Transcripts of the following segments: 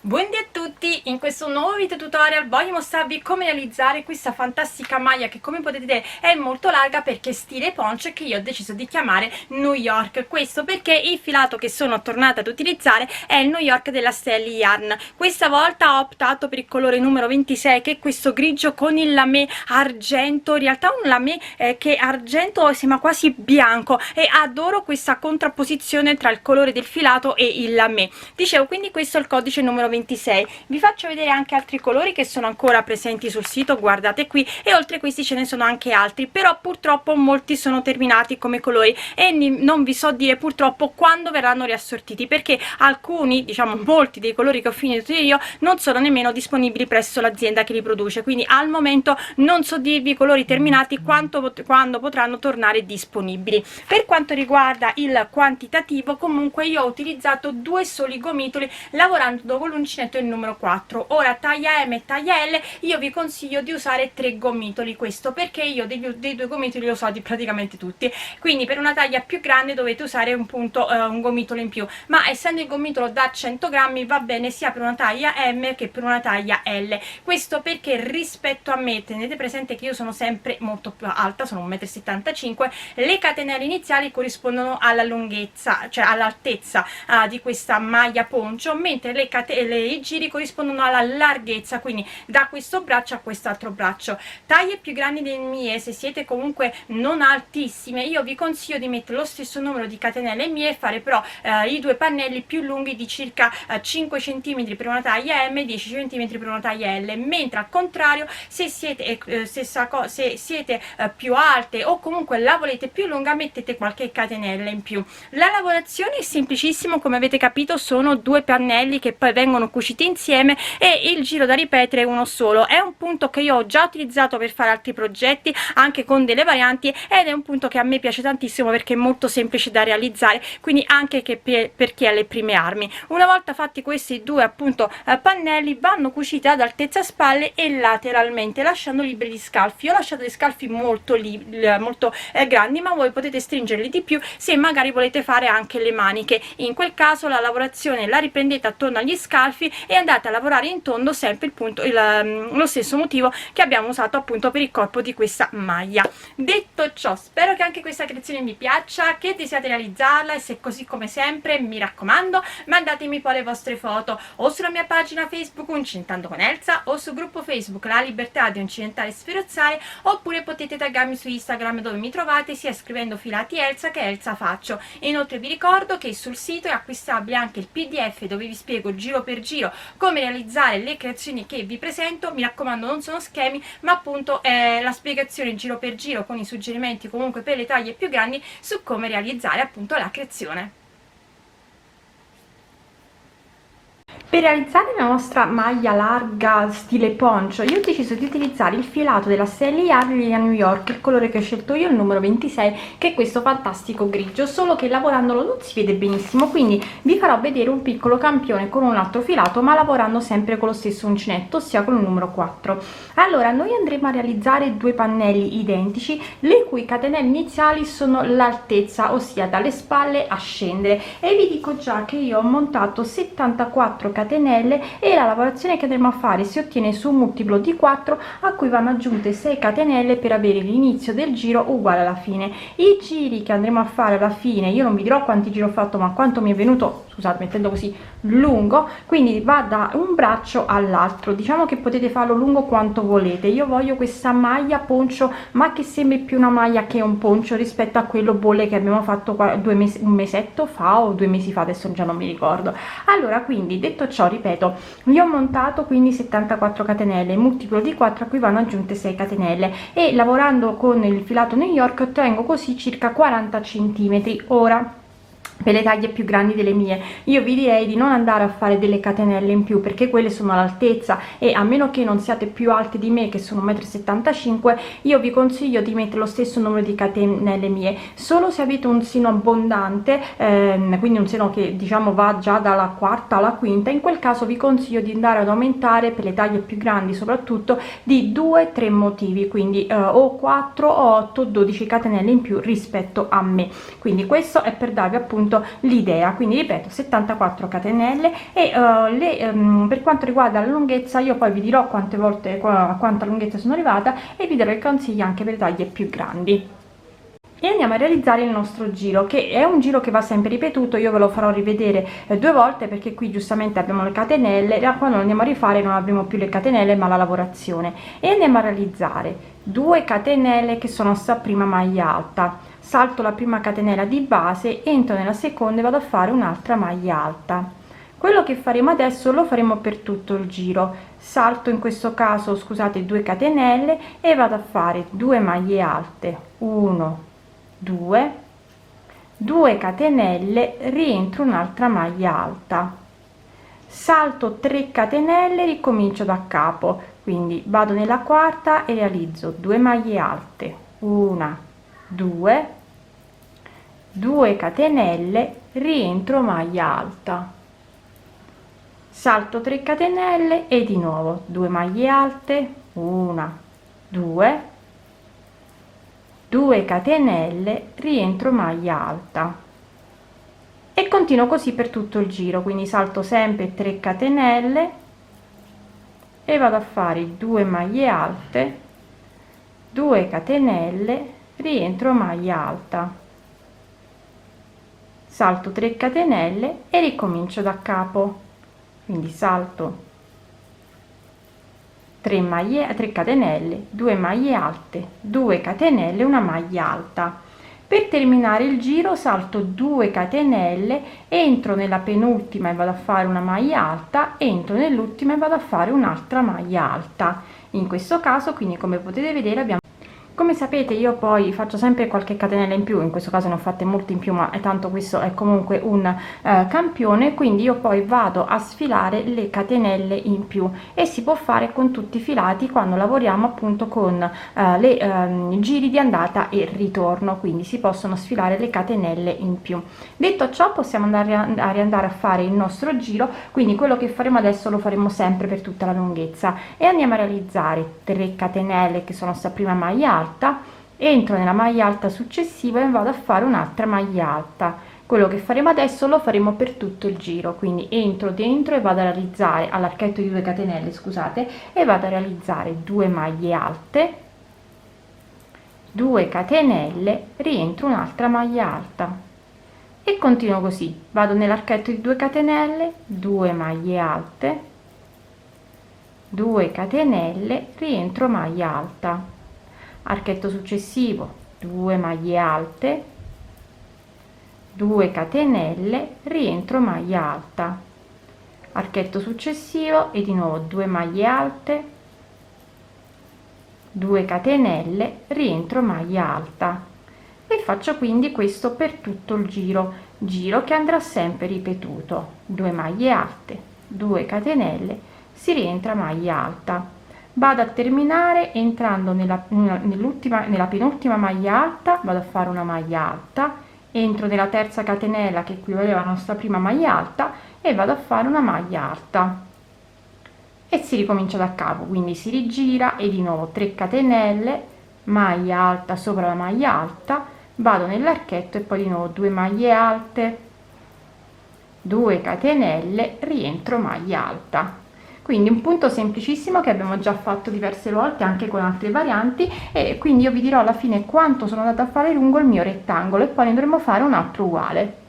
Buondì a tutti, in questo nuovo video tutorial voglio mostrarvi come realizzare questa fantastica maglia che come potete vedere è molto larga perché stile poncho, che io ho deciso di chiamare New York. Questo perché il filato che sono tornata ad utilizzare è il New York della Stelly Yarn. Questa volta ho optato per il colore numero 26, che è questo grigio con il lamé argento, in realtà un lamé che argento sembra quasi bianco, e adoro questa contrapposizione tra il colore del filato e il lamé. Dicevo, quindi questo è il codice numero 26. Vi faccio vedere anche altri colori che sono ancora presenti sul sito, guardate qui, e oltre a questi ce ne sono anche altri, però purtroppo molti sono terminati come colori e non vi so dire purtroppo quando verranno riassortiti, perché alcuni, diciamo molti dei colori che ho finito io non sono nemmeno disponibili presso l'azienda che li produce, quindi al momento non so dirvi i colori terminati quando potranno tornare disponibili. Per quanto riguarda il quantitativo, comunque io ho utilizzato due soli gomitoli lavorando con l'uncinetto il numero 4. Ora taglia M e taglia L io vi consiglio di usare 3 gomitoli, questo perché io dei due gomitoli li ho usati praticamente tutti, quindi per una taglia più grande dovete usare un gomitolo in più, ma essendo il gomitolo da 100 grammi va bene sia per una taglia M che per una taglia L. Questo perché rispetto a me, tenete presente che io sono sempre molto più alta, sono 1,75 m, le catenelle iniziali corrispondono alla lunghezza, cioè all'altezza di questa maglia poncio, mentre i giri corrispondono alla larghezza, quindi da questo braccio a quest'altro braccio. Taglie più grandi delle mie, se siete comunque non altissime, io vi consiglio di mettere lo stesso numero di catenelle mie e fare però i due pannelli più lunghi di circa 5 cm per una taglia M, 10 cm per una taglia L, mentre al contrario se siete più alte o comunque la volete più lunga mettete qualche catenella in più. La lavorazione è semplicissimo, come avete capito sono due pannelli che poi vengono cuciti insieme e il giro da ripetere è uno solo. È un punto che io ho già utilizzato per fare altri progetti anche con delle varianti ed è un punto che a me piace tantissimo perché è molto semplice da realizzare, quindi anche che per chi ha le prime armi. Una volta fatti questi due appunto pannelli vanno cuciti ad altezza spalle e lateralmente lasciando liberi gli scalfi. Io ho lasciato gli scalfi molto grandi, ma voi potete stringerli di più se magari volete fare anche le maniche. In quel caso la lavorazione la riprendete attorno agli scalfi e andate a lavorare in tondo, sempre lo stesso motivo che abbiamo usato appunto per il corpo di questa maglia. Detto ciò, spero che anche questa creazione vi piaccia, che desiate realizzarla, e se così come sempre mi raccomando mandatemi poi le vostre foto o sulla mia pagina Facebook Uncintando con Elsa o sul gruppo Facebook La Libertà di Uncinetare e Sferozzare, oppure potete taggarmi su Instagram dove mi trovate sia scrivendo filati Elsa che Elsa Faccio. Inoltre vi ricordo che sul sito è acquistabile anche il PDF dove vi spiego giro per giro come realizzare le creazioni che vi presento. Mi raccomando, non sono schemi ma appunto è la spiegazione giro per giro con i suggerimenti comunque per le taglie più grandi su come realizzare appunto la creazione. Per realizzare la nostra maglia larga stile poncho io ho deciso di utilizzare il filato della Stelly Yarn linea New York, il colore che ho scelto io, il numero 26, che è questo fantastico grigio, solo che lavorandolo non si vede benissimo, quindi vi farò vedere un piccolo campione con un altro filato ma lavorando sempre con lo stesso uncinetto, ossia con il numero 4. Allora noi andremo a realizzare due pannelli identici le cui catenelle iniziali sono l'altezza, ossia dalle spalle a scendere, e vi dico già che io ho montato 74 catenelle e la lavorazione che andremo a fare si ottiene su un multiplo di 4 a cui vanno aggiunte 6 catenelle per avere l'inizio del giro uguale alla fine. I giri che andremo a fare alla fine io non vi dirò quanti giri ho fatto ma quanto mi è venuto, scusate, mettendo così lungo, quindi va da un braccio all'altro, diciamo che potete farlo lungo quanto volete. Io voglio questa maglia poncio ma che sembri più una maglia che un poncio rispetto a quello bolle che abbiamo fatto un mesetto fa o 2 mesi fa, adesso già non mi ricordo. Allora, quindi detto ciò, ripeto, io ho montato quindi 74 catenelle, multiplo di 4 a cui vanno aggiunte 6 catenelle e lavorando con il filato New York ottengo così circa 40 cm. Ora per le taglie più grandi delle mie io vi direi di non andare a fare delle catenelle in più perché quelle sono all'altezza, e a meno che non siate più alte di me che sono 1,75 m, io vi consiglio di mettere lo stesso numero di catenelle mie. Solo se avete un seno abbondante, quindi un seno che diciamo va già dalla quarta alla quinta, in quel caso vi consiglio di andare ad aumentare per le taglie più grandi soprattutto di 2-3 motivi, quindi o 4 o 8 12 catenelle in più rispetto a me. Quindi questo è per darvi appunto appunto l'idea. Quindi ripeto, 74 catenelle. E per quanto riguarda la lunghezza, io poi vi dirò quante volte, a quanta lunghezza sono arrivata, e vi darò i consigli anche per taglie più grandi. E andiamo a realizzare il nostro giro, che è un giro che va sempre ripetuto. Io ve lo farò rivedere 2 volte, perché qui giustamente abbiamo le catenelle, e quando lo andiamo a rifare non avremo più le catenelle ma la lavorazione. E andiamo a realizzare 2 catenelle che sono sta prima maglia alta, salto la prima catenella di base, entro nella seconda e vado a fare un'altra maglia alta. Quello che faremo adesso lo faremo per tutto il giro. Salto, in questo caso scusate, 2 catenelle e vado a fare 2 maglie alte, 1 2 2 catenelle, rientro un'altra maglia alta, salto 3 catenelle, ricomincio da capo, quindi vado nella quarta e realizzo 2 maglie alte, 1 2 2 catenelle, rientro maglia alta, salto 3 catenelle e di nuovo 2 maglie alte, 1 2 2 catenelle, rientro maglia alta, e continuo così per tutto il giro. Quindi salto sempre 3 catenelle e vado a fare 2 maglie alte, 2 catenelle, rientro maglia alta, salto 3 catenelle e ricomincio da capo. Quindi salto 3 catenelle, 2 maglie alte, 2 catenelle, una maglia alta. Per terminare il giro salto 2 catenelle, entro nella penultima e vado a fare una maglia alta, entro nell'ultima e vado a fare un'altra maglia alta. In questo caso, quindi, come potete vedere, abbiamo, come sapete, io poi faccio sempre qualche catenella in più, in questo caso ne ho fatte molte in più, ma è tanto, questo è comunque un campione, quindi io poi vado a sfilare le catenelle in più, e si può fare con tutti i filati quando lavoriamo appunto con i giri di andata e ritorno, quindi si possono sfilare le catenelle in più. Detto ciò, possiamo andare a fare il nostro giro, quindi quello che faremo adesso lo faremo sempre per tutta la lunghezza, e andiamo a realizzare 3 catenelle che sono sta prima maglia alta, entro nella maglia alta successiva e vado a fare un'altra maglia alta. Quello che faremo adesso lo faremo per tutto il giro, quindi entro dentro e vado a realizzare all'archetto di 2 catenelle, scusate, e vado a realizzare 2 maglie alte, 2 catenelle, rientro un'altra maglia alta, e continuo così. Vado nell'archetto di 2 catenelle, 2 maglie alte, 2 catenelle, rientro maglia alta, archetto successivo, 2 maglie alte, 2 catenelle, rientro maglia alta, archetto successivo e di nuovo 2 maglie alte, 2 catenelle, rientro maglia alta, e faccio quindi questo per tutto il giro che andrà sempre ripetuto. 2 maglie alte, 2 catenelle, si rientra maglia alta. Vado a terminare entrando nella penultima maglia alta, vado a fare una maglia alta, entro nella terza catenella che equivaleva alla nostra prima maglia alta e vado a fare una maglia alta, e si ricomincia da capo, quindi si rigira e di nuovo 3 catenelle, maglia alta sopra la maglia alta, vado nell'archetto e poi di nuovo 2 maglie alte, 2 catenelle, rientro maglia alta. Quindi un punto semplicissimo che abbiamo già fatto diverse volte anche con altre varianti, e quindi io vi dirò alla fine quanto sono andata a fare lungo il mio rettangolo e poi ne dovremo fare un altro uguale.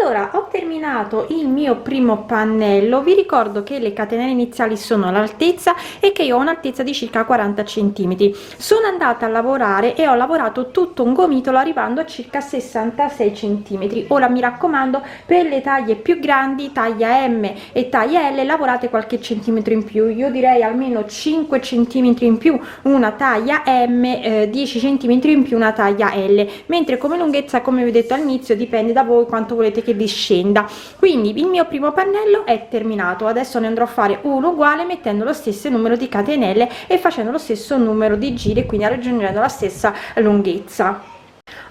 Allora, ho terminato il mio primo pannello. Vi ricordo che le catenelle iniziali sono all'altezza e che io ho un'altezza di circa 40 centimetri. Sono andata a lavorare e ho lavorato tutto un gomitolo arrivando a circa 66 centimetri. Ora mi raccomando, per le taglie più grandi, taglia M e taglia L, lavorate qualche centimetro in più. Io direi almeno 5 centimetri in più una taglia M, 10 centimetri in più una taglia L, mentre come lunghezza, come vi ho detto all'inizio, dipende da voi quanto volete che discenda. Quindi il mio primo pannello è terminato. Adesso ne andrò a fare uno uguale mettendo lo stesso numero di catenelle e facendo lo stesso numero di giri, quindi raggiungendo la stessa lunghezza.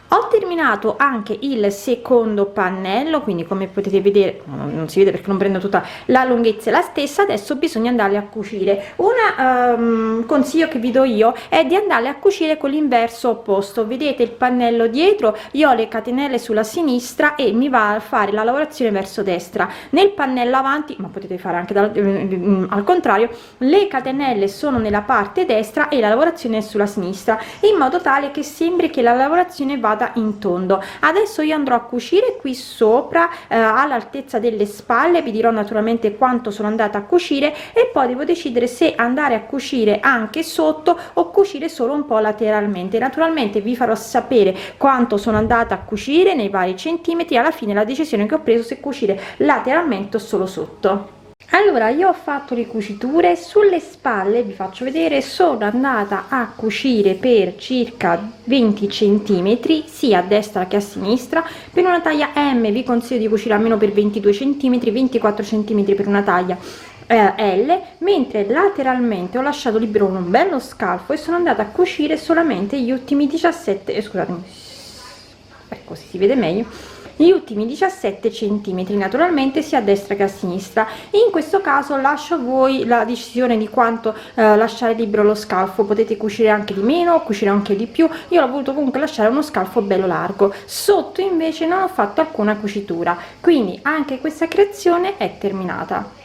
Ho terminato anche il secondo pannello, quindi come potete vedere, non si vede perché non prendo tutta la lunghezza è la stessa. Adesso bisogna andarli a cucire. Un consiglio che vi do io è di andarli a cucire con l'inverso opposto. Vedete il pannello dietro, io ho le catenelle sulla sinistra e mi va a fare la lavorazione verso destra. Nel pannello avanti, ma potete fare anche al contrario, le catenelle sono nella parte destra e la lavorazione è sulla sinistra, in modo tale che sembri che la lavorazione vada in tondo. Adesso io andrò a cucire qui sopra all'altezza delle spalle, vi dirò naturalmente quanto sono andata a cucire e poi devo decidere se andare a cucire anche sotto o cucire solo un po' lateralmente. Naturalmente vi farò sapere quanto sono andata a cucire nei vari centimetri, alla fine la decisione che ho preso se cucire lateralmente o solo sotto. Allora, io ho fatto le cuciture sulle spalle, vi faccio vedere, sono andata a cucire per circa 20 centimetri sia a destra che a sinistra. Per una taglia M vi consiglio di cucire almeno per 22 centimetri, 24 centimetri per una taglia L, mentre lateralmente ho lasciato libero un bello scalfo e sono andata a cucire solamente gli ultimi 17, scusatemi, ecco, si vede meglio, gli ultimi 17 centimetri, naturalmente sia a destra che a sinistra. In questo caso lascio a voi la decisione di quanto lasciare libero lo scalfo, potete cucire anche di meno, cucire anche di più. Io l'ho voluto comunque lasciare uno scalfo bello largo. Sotto invece non ho fatto alcuna cucitura, quindi anche questa creazione è terminata.